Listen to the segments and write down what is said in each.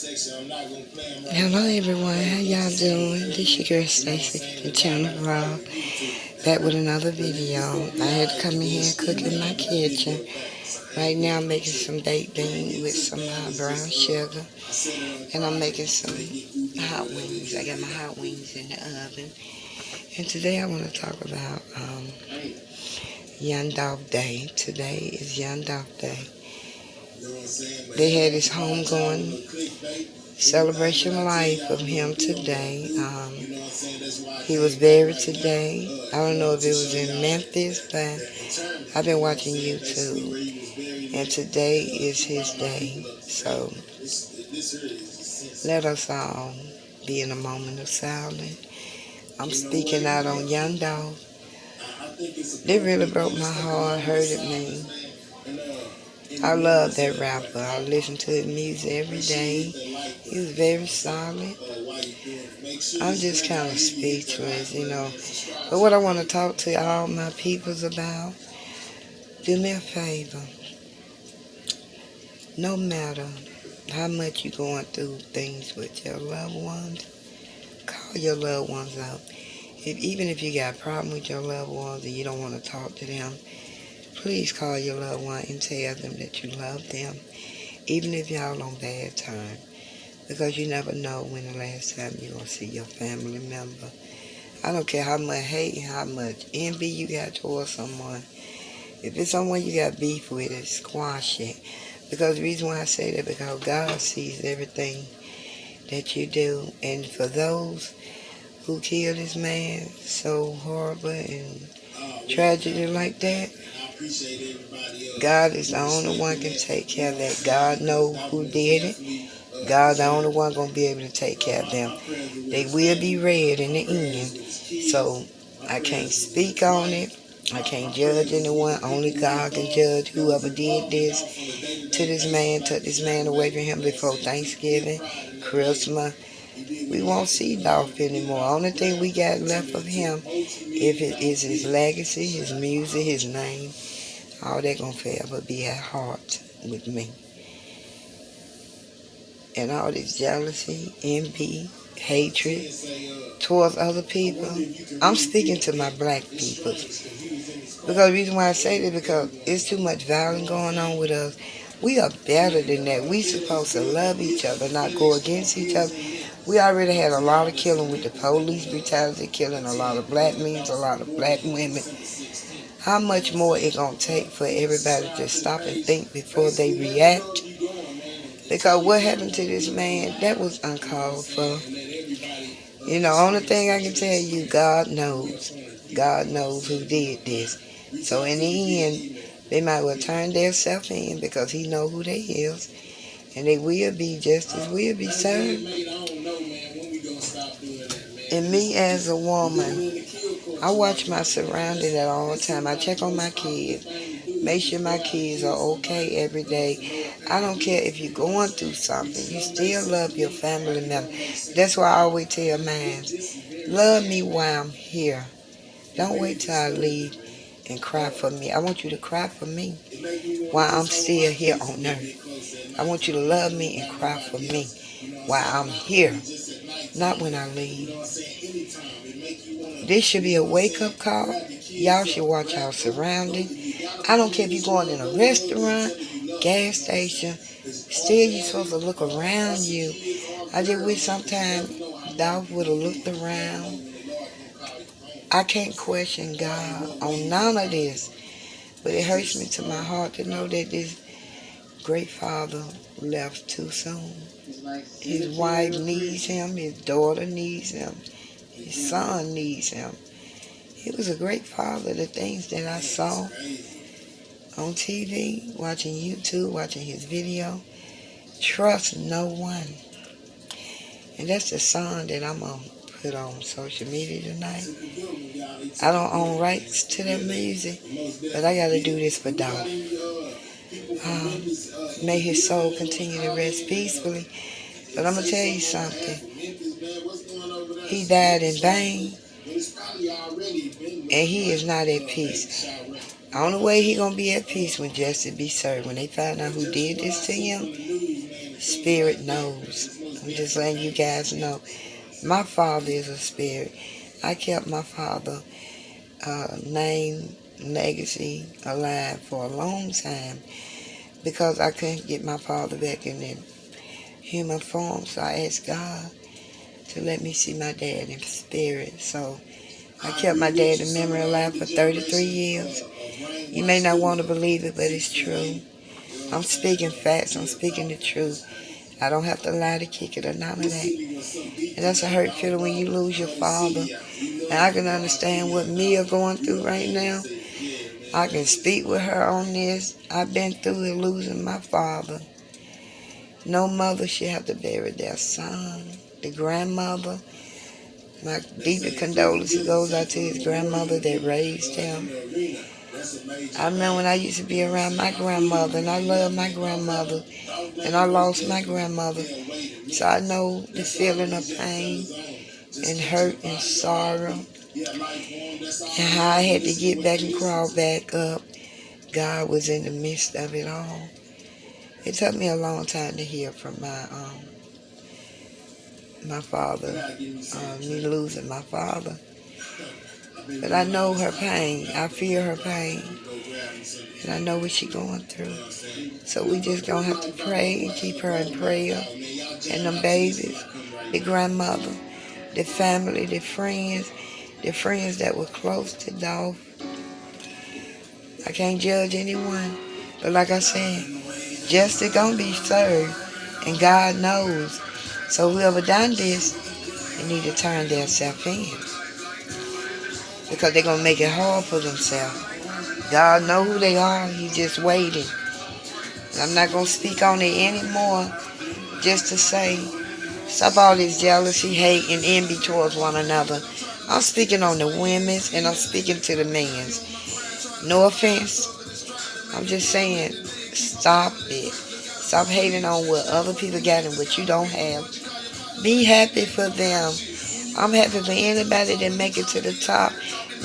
Hello everyone, how y'all doing? This your girl Stacy, the channel Raw, back with another video. I had to come in here and cook in my kitchen. Right now I'm making some baked beans with some brown sugar, and I'm making some hot wings. I got my hot wings in the oven. And today I want to talk about Young Dolph Day. Today is Young Dolph Day. They had this homegoing celebration life of him today. He was buried today. I don't know if it was in Memphis, but I've been watching YouTube, and today is his day. So let us all be in a moment of silence. I'm speaking out on Young Dolph. They really broke my heart, hurted me. I love that rapper. I listen to his music every day. He was very solid. I'm just kind of speechless. But what I want to talk to all my peoples about, do me a favor. No matter how much you're going through things with your loved ones, call your loved ones up. Even if you got a problem with your loved ones and you don't want to talk to them, please call your loved one and tell them that you love them, even if y'all on bad time, because you never know when the last time you're going to see your family member. I don't care how much hate and how much envy you got towards someone. If it's someone you got beef with, squash it. Because the reason why I say that, because God sees everything that you do. And for those who killed this man so horrible and tragedy like that, God is the only one can take care of that. God knows who did it. God's the only one going to be able to take care of them. They will be red in the end. So I can't speak on it. I can't judge anyone. Only God can judge whoever did this to this man, took this man away from him before Thanksgiving, Christmas. We won't see Dolph anymore. Only thing we got left of him, if it is his legacy, his music, his name, all that gonna forever be at heart with me. And all this jealousy, envy, hatred towards other people, I'm speaking to my black people. Because the reason why I say that, because it's too much violence going on with us. We are better than that. We supposed to love each other, not go against each other. We already had a lot of killing with the police brutality, killing a lot of black men, a lot of black women. How much more it gonna take for everybody to stop and think before they react? Because what happened to this man, that was uncalled for. Only thing I can tell you, God knows. God knows who did this. So in the end, they might well turn their self in, because he know who they is. And they will be, justice will be served. And me as a woman, I watch my surroundings at all time. I check on my kids. Make sure my kids are okay every day. I don't care if you're going through something. You still love your family member. That's why I always tell mine, love me while I'm here. Don't wait till I leave and cry for me. I want you to cry for me while I'm still here on earth. I want you to love me and cry for me while I'm here, not when I leave. This should be a wake-up call. Y'all should watch our surroundings. I don't care if you're going in a restaurant, gas station, still you're supposed to look around you. I just wish sometime Dolph would have looked around. I can't question God on none of this, but it hurts me to my heart to know that this great father left too soon. His wife needs him, his daughter needs him, his son needs him. He was a great father. The things that I saw on TV, watching YouTube, watching his video, trust no one. And that's the song that I'm going to put on social media tonight. I don't own rights to that music, but I got to do this for Dolph. May his soul continue to rest peacefully. But I'm going to tell you something. He died in vain, and he is not at peace. The only way he going to be at peace when justice be served. When they find out who did this to him, Spirit knows. I'm just letting you guys know. My father is a spirit. I kept my father name, legacy alive for a long time because I couldn't get my father back in the human form. So I asked God to let me see my dad in spirit. So I kept my dad in memory alive for 33 years. You may not want to believe it, but it's true. I'm speaking facts. I'm speaking the truth. I don't have to lie to kick it or none of that. And that's a hurt feeling when you lose your father. And I can understand what Mia going through right now. I can speak with her on this. I've been through it, losing my father. No mother should have to bury their son. The grandmother, my deepest condolences goes out to his grandmother that raised him. I remember when I used to be around my grandmother, and I loved my grandmother, and I lost my grandmother. So I know the feeling of pain and hurt and sorrow, and how I had to get back and crawl back up. God was in the midst of it all. It took me a long time to hear from my father, me losing my father. But I know her pain. I feel her pain. And I know what she's going through. So we just gonna have to pray and keep her in prayer. And them babies, the grandmother, the family, the friends that were close to Dolph. I can't judge anyone. But like I said, justice gonna be served. And God knows. So whoever done this, they need to turn themselves in. Because they're gonna make it hard for themselves. God know who they are. He's just waiting. And I'm not gonna speak on it anymore. Just to say, stop all this jealousy, hate, and envy towards one another. I'm speaking on the women's and I'm speaking to the men's. No offense. I'm just saying, stop it. Stop hating on what other people got and what you don't have. Be happy for them. I'm happy for anybody that make it to the top.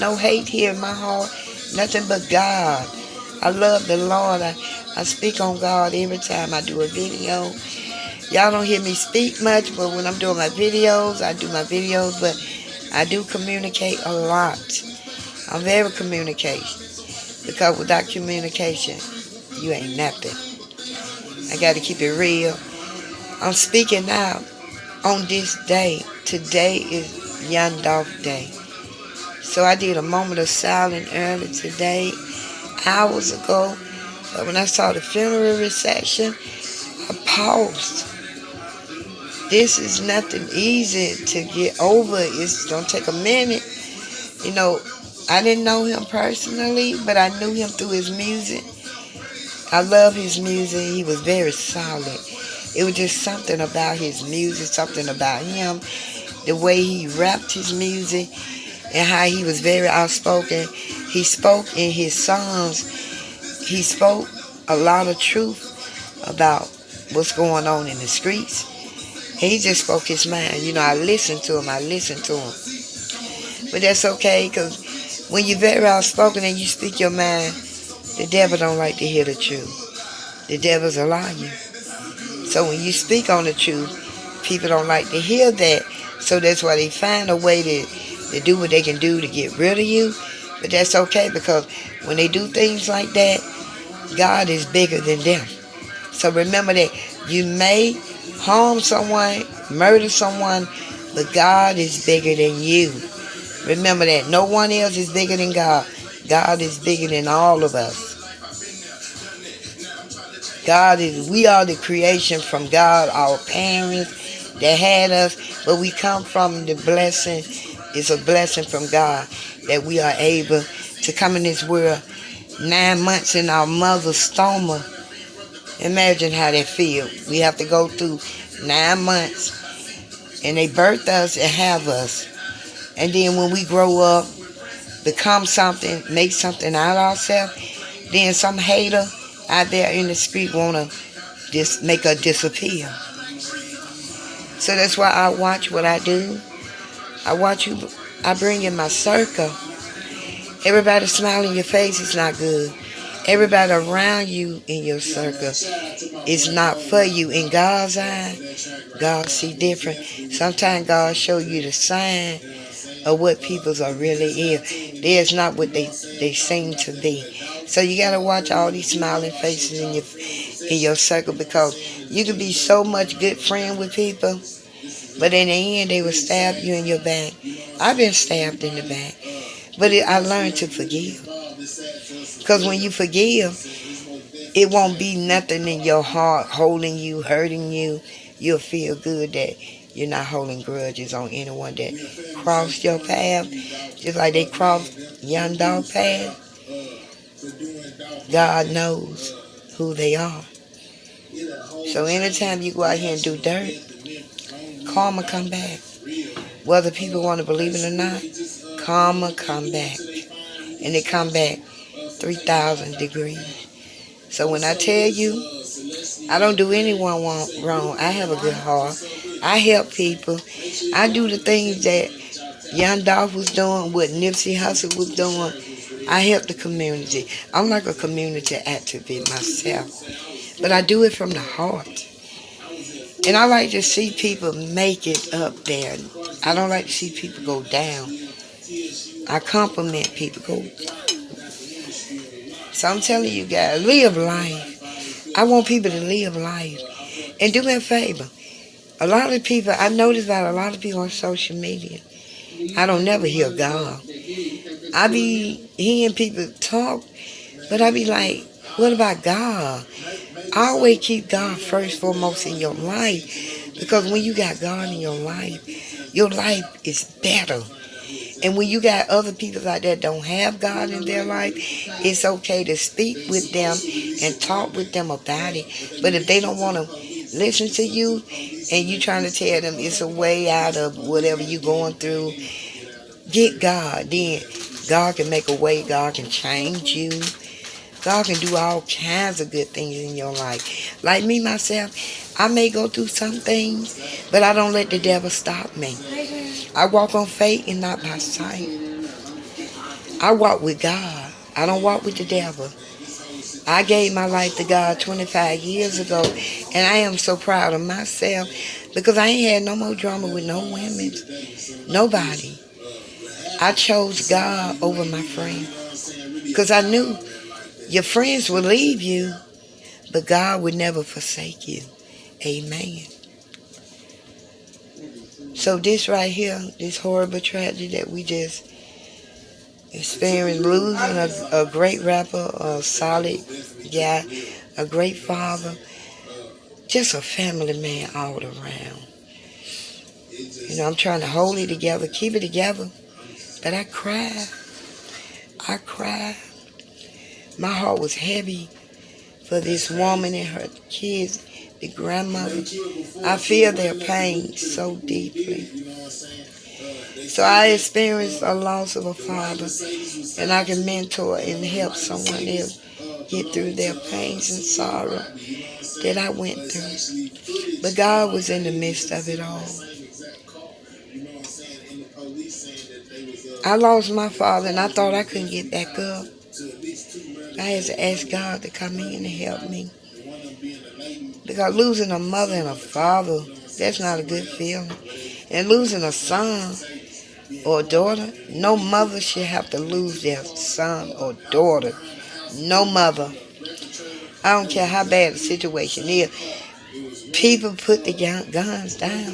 No hate here in my heart. Nothing but God. I love the Lord. I speak on God every time I do a video. Y'all don't hear me speak much, but when I'm doing my videos, I do my videos, but I do communicate a lot. I'm very communication. Because without communication, you ain't nothing. I got to keep it real. I'm speaking now on this day. Today is Young Dolph Day. So I did a moment of silence early today, hours ago. But when I saw the funeral reception, I paused. This is nothing easy to get over. It's going to take a minute. You know, I didn't know him personally, but I knew him through his music. I love his music. He was very solid. It was just something about his music, something about him, the way he rapped his music, and how he was very outspoken. He spoke in his songs. He spoke a lot of truth about what's going on in the streets. He just spoke his mind. You know, I listened to him. But that's okay, because when you're very outspoken and you speak your mind, the devil don't like to hear the truth. The devil's a liar. So when you speak on the truth, people don't like to hear that. So that's why they find a way to do what they can do to get rid of you. But that's okay, because when they do things like that, God is bigger than them. So remember that you may harm someone, murder someone, but God is bigger than you. Remember that. No one else is bigger than God. God is bigger than all of us. We are the creation from God, our parents that had us, but we come from the blessing. It's a blessing from God that we are able to come in this world 9 months in our mother's stomach. Imagine how that feels. We have to go through 9 months and they birth us and have us. And then when we grow up, become something, make something out of ourselves, then some hater out there in the street want to just make her disappear. So that's why I watch what I do. I bring in my circle. Everybody smiling in your face is not good. Everybody around you in your circle is not for you. In God's eye, God see different. Sometimes God show you the sign of what people's are really is. There's not what they seem to be. So you gotta watch all these smiling faces in your circle, because you can be so much good friend with people, but in the end they will stab you in your back. I've been stabbed in the back, but I learned to forgive. Because when you forgive, it won't be nothing in your heart holding you, hurting you. You'll feel good that you're not holding grudges on anyone that crossed your path. Just like they crossed young Dolph path. God knows who they are. So anytime you go out here and do dirt, karma come back. Whether people want to believe it or not, karma come back. And it come back 3,000 degrees. So when I tell you, I don't do anyone wrong. I have a good heart. I help people. I do the things that Young Dolph was doing, what Nipsey Hussle was doing. I help the community. I'm like a community activist myself. But I do it from the heart. And I like to see people make it up there. I don't like to see people go down. I compliment people. So I'm telling you guys, live life. I want people to live life. And do me a favor. A lot of people, I noticed that a lot of people on social media, I don't never hear God. I be hearing people talk, but I be like, what about God? I always keep God first, foremost in your life. Because when you got God in your life is better. And when you got other people out there that don't have God in their life, it's okay to speak with them and talk with them about it. But if they don't want to listen to you and you trying to tell them it's a way out of whatever you going through, get God. Then God can make a way. God can change you. God can do all kinds of good things in your life. Like me, myself, I may go through some things, but I don't let the devil stop me. I walk on faith and not by sight. I walk with God. I don't walk with the devil. I gave my life to God 25 years ago, and I am so proud of myself because I ain't had no more drama with no women. Nobody. I chose God over my friend because I knew your friends will leave you, but God would never forsake you. Amen. So this right here, this horrible tragedy that we just experienced, losing a great rapper, a solid guy, a great father, just a family man all around. You know, I'm trying to hold it together, keep it together, but I cried. I cried. My heart was heavy for this woman and her kids, the grandmother. I feel their pain so deeply. So I experienced a loss of a father, and I can mentor and help someone else get through their pains and sorrow that I went through. But God was in the midst of it all. I lost my father, and I thought I couldn't get back up. I had to ask God to come in and help me. Because losing a mother and a father, that's not a good feeling. And losing a son or a daughter, no mother should have to lose their son or daughter. No mother. I don't care how bad the situation is. People put the guns down.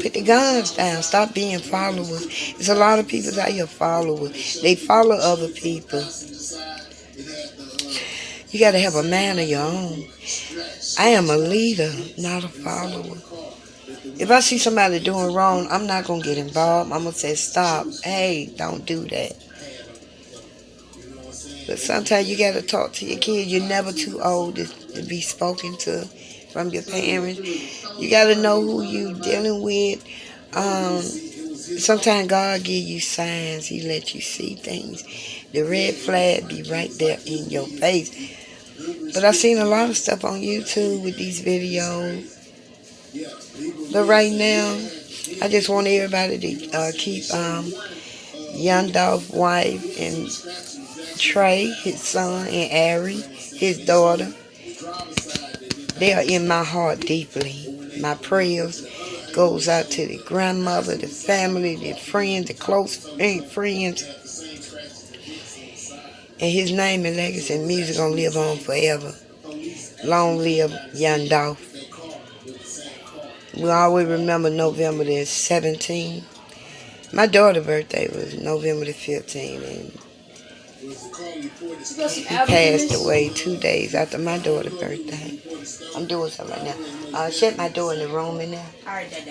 Put the guns down. Stop being followers. There's a lot of people out here followers. They follow other people. You got to have a man of your own. I am a leader, not a follower. If I see somebody doing wrong, I'm not going to get involved. I'm going to say, stop. Hey, don't do that. But sometimes you got to talk to your kids. You're never too old to be spoken to from your parents. You got to know who you dealing with. Sometimes God give you signs. He let you see things. The red flag be right there in your face. But I've seen a lot of stuff on YouTube with these videos. But right now, I just want everybody to keep Young Dolph's wife and Trey, his son, and Ari, his daughter. They are in my heart deeply. My prayers goes out to the grandmother, the family, the friends, the close friends. And his name and legacy and music gonna live on forever. Long live young Dolph. We always remember November the 17th. My daughter's birthday was November the 15th, and he passed away 2 days after my daughter's birthday. I'm doing something right now. Shut my door in the room in there.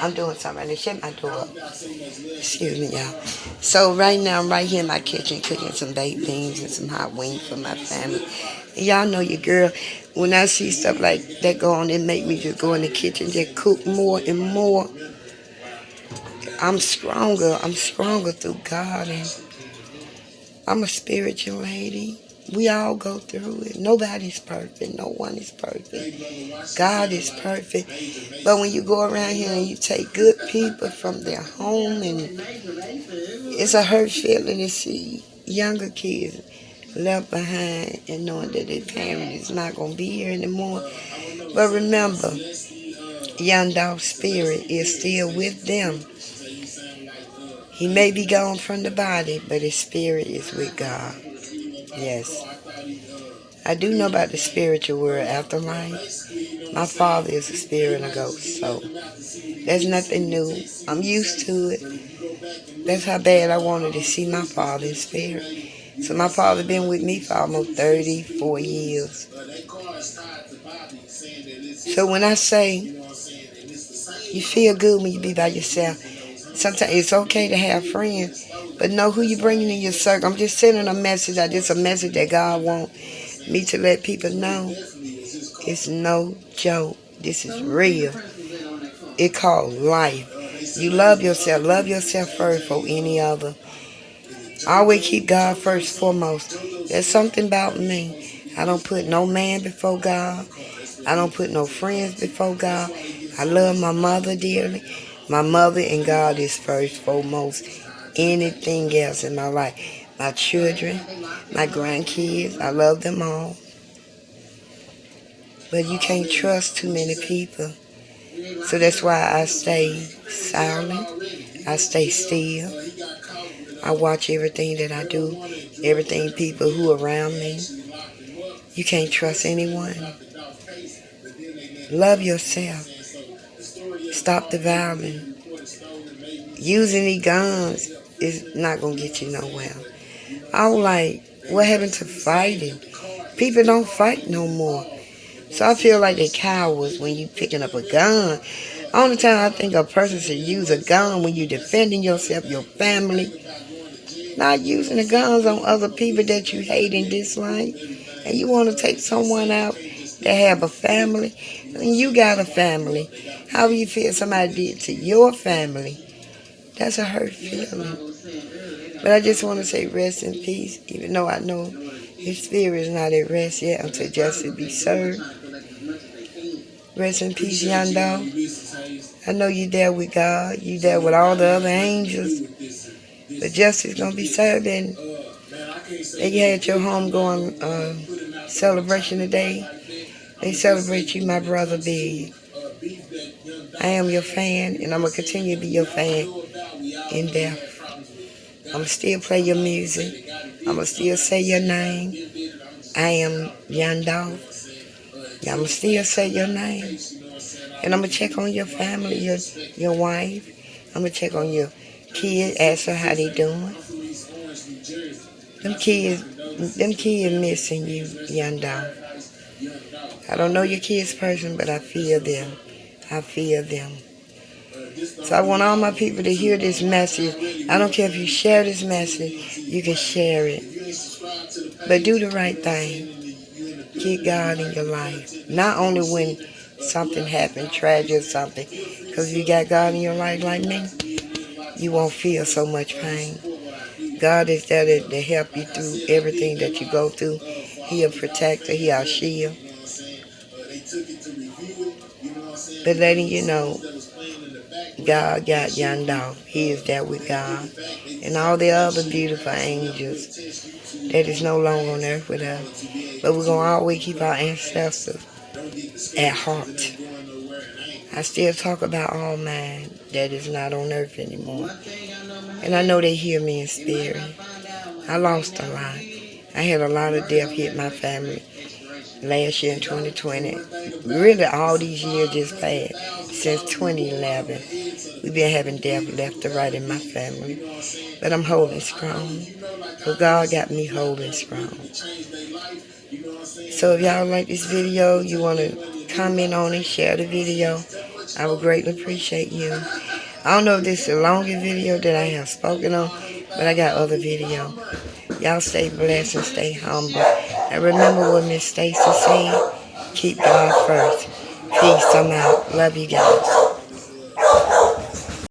I'm doing something right now. Shut my door up. Excuse me, y'all. So right now I'm right here in my kitchen cooking some baked beans and some hot wings for my family. And y'all know your girl. When I see stuff like that go on, it make me just go in the kitchen, just cook more and more. I'm stronger. I'm stronger through God, and I'm a spiritual lady. We all go through it. Nobody's perfect. No one is perfect. God is perfect. But when you go around here and you take good people from their home, and it's a hurt feeling to see younger kids left behind and knowing that their parent is not going to be here anymore. But remember, young Dolph's spirit is still with them. He may be gone from the body, but his spirit is with God. Yes. I do know about the spiritual world, afterlife. My father is a spirit and a ghost, so there's nothing new. I'm used to it. That's how bad I wanted to see my father in spirit. So my father been with me for almost 34 years. So when I say you feel good when you be by yourself, sometimes it's okay to have friends, but know who you bringing in your circle. I'm just sending a message out. Just a message that God wants me to let people know. It's no joke. This is real. It called life. You love yourself. Love yourself first for any other. Always keep God first foremost. There's something about me. I don't put no man before God. I don't put no friends before God. I love my mother dearly. My mother and God is first foremost. Anything else in my life. My children, my grandkids, I love them all. But you can't trust too many people. So that's why I stay silent. I stay still. I watch everything that I do. Everything people who are around me. You can't trust anyone. Love yourself. Stop the violence. Using these guns is not going to get you nowhere. I was like, what happened to fighting? People don't fight no more. So I feel like they cowards when you picking up a gun. Only time I think a person should use a gun when you defending yourself, your family. Not using the guns on other people that you hate and dislike. And you want to take someone out that have a family. And you got a family. How you feel somebody did to your family? That's a hurt feeling. But I just want to say rest in peace, even though I know his spirit is not at rest yet until justice be served. Rest in peace, young dog. I know you there with God. You there with all the other angels. But justice going to be served. And they had your homegoing celebration today. They celebrate you, my brother, big. I am your fan, and I'm going to continue to be your fan in death. I'm going to still play your music. I'm going to still say your name. I am young Dolph. I'm going to still say your name. And I'm going to check on your family, your wife. I'm going to check on your kids, ask her how they doing. Them kids missing you, young Dolph. I don't know your kids' person, but I feel them. I feel them. So I want all my people to hear this message. I don't care if you share this message, you can share it. But do the right thing. Get God in your life. Not only when something happened, tragic or something. Because if you got God in your life like me, you won't feel so much pain. God is there to help you through everything that you go through. He a protector. He our shield. But letting you know, God got young Dolph. He is there with God. And all the other beautiful angels. that is no longer on earth with us. But we're going to always keep our ancestors at heart. I still talk about all mine that is not on earth anymore. And I know they hear me in spirit. I lost a lot. I had a lot of death hit my family last year in 2020. Really, all these years just passed. Since 2011, we've been having death left to right in my family. But I'm holding strong. So God got me holding strong. So if y'all like this video, you want to comment on it, share the video, I would greatly appreciate you. I don't know if this is the longest video that I have spoken on, but I got other video. Y'all stay blessed and stay humble. And remember what Miss Stacy said, keep God first. Peace, I'm out. Love you guys.